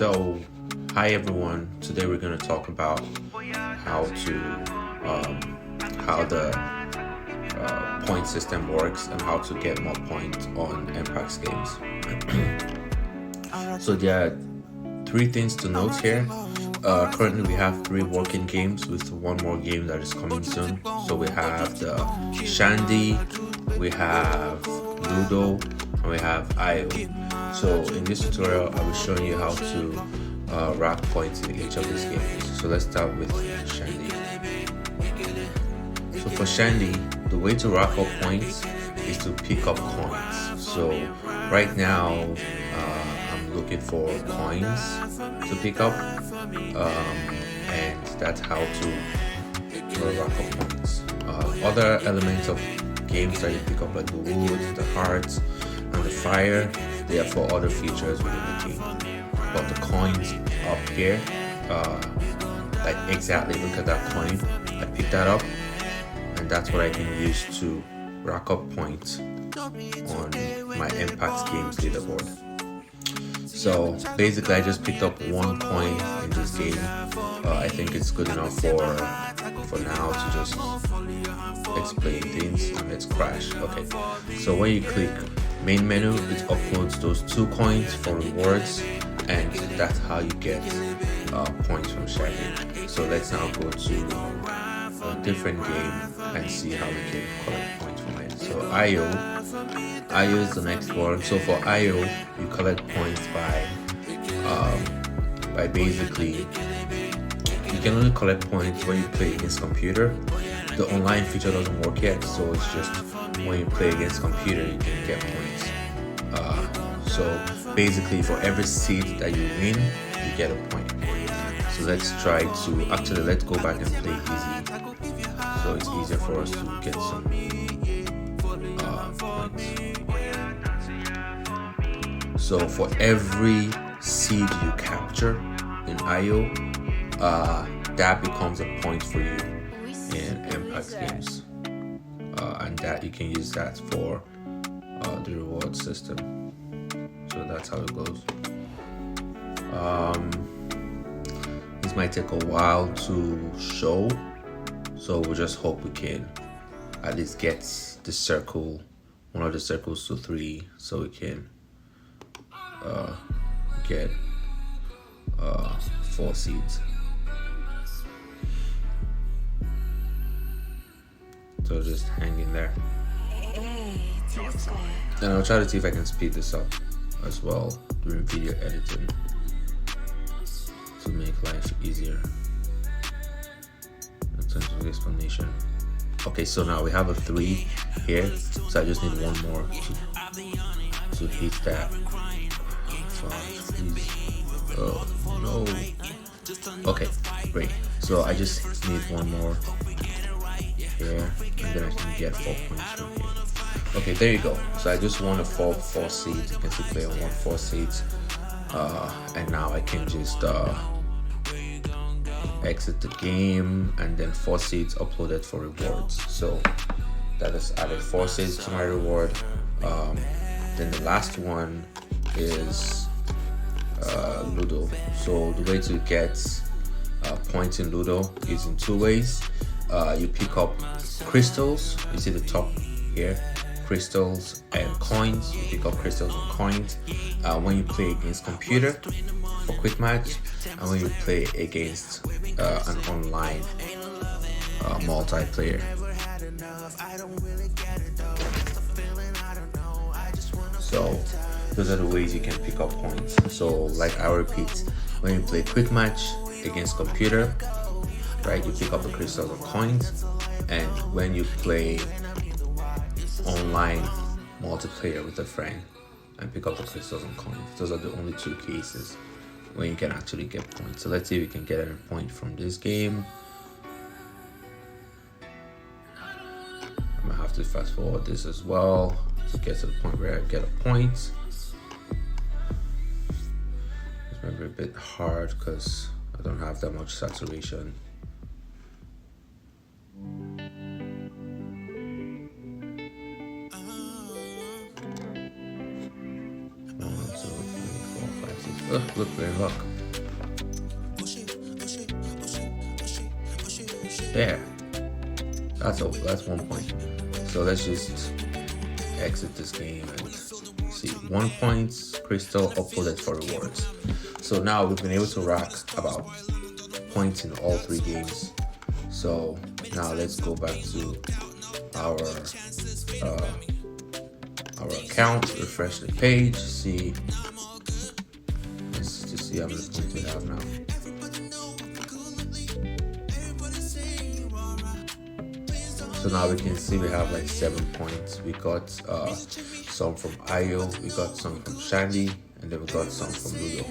So, hi everyone. Today we're going to talk about how the point system works and how to get more points on MpaxGames. So there are three things to note here. Currently we have 3 working games with one more game that is coming soon. So we have the Shandi, we have Ludo, and we have IO. So in this tutorial I will show you how to rack points in each of these games. So let's start with Shandi. So for Shandi, the way to rack up points is to pick up coins. So right now I'm looking for coins to pick up, and that's how to rack up points. Other elements of games that you pick up, like the wood, the hearts, and the fire, they are for other features within the game. But the coins up here, like exactly, look at that coin. I picked that up, and that's what I can use to rack up points on my MpaxGames leaderboard. So basically I just picked up 1 coin in this game. I think it's good enough for now to just explain things, and let's crash. Okay, so when you click main menu, it uploads those 2 coins for rewards, and that's how you get points from Shandi. So let's now go to a different game and see how we can collect points from it. So IO is the next one. So for IO, you collect points by basically, you can only collect points when you play against computer. The online feature doesn't work yet, so it's just when you play against computer you can get points. So basically for every seed that you win, you get a point. So let's go back and play easy, so it's easier for us to get some points. So for every seed you capture in IO, that becomes a point for you in MpaxGames, and that you can use that for the reward system. So that's how it goes. This might take a while to show, so we'll just hope we can at least get the circle, one of the circles to 3, so we can get 4 seeds. So just hang in there, and I'll try to see if I can speed this up as well during video editing to make life easier in terms of explanation. Okay, so now we have a 3 here, so I just need 1 more to hit that. Oh no. Okay, great. So I just need 1 more here, and then I can get 4 points from here. Okay, there you go. So I just won a 4 seeds. You can see player 1 4 seeds, and now I can just exit the game, and then 4 seeds uploaded for rewards. So that has added 4 seeds to my reward. Then the last one is Ludo. So the way to get points in Ludo is in 2 ways. You pick up crystals. You see the top here, crystals and coins. You pick up crystals and coins when you play against computer for quick match, and when you play against an online multiplayer. So those are the ways you can pick up points. So like I repeat, when you play quick match against computer, right, you pick up the crystals and coins, and when you play online multiplayer with a friend and pick up the crystals and coins, those are the only 2 cases when you can actually get points. So let's see if we can get a point from this game. I'm gonna have to fast forward this as well to get to the point where I get a point. It's maybe a bit hard because I don't have that much saturation. 1, 2, 3, 4, 5, 6. Look, we're in luck. There. That's 1 point. So let's just exit this game and see. 1 point, crystal uploaded for rewards. So now we've been able to rack about points in all 3 games. So now let's go back to our account, refresh the page, see. Let's just see how many points we have now. So now we can see we have like 7 points. We got some from Ayo, we got some from Shandi, and then we got some from Ludo.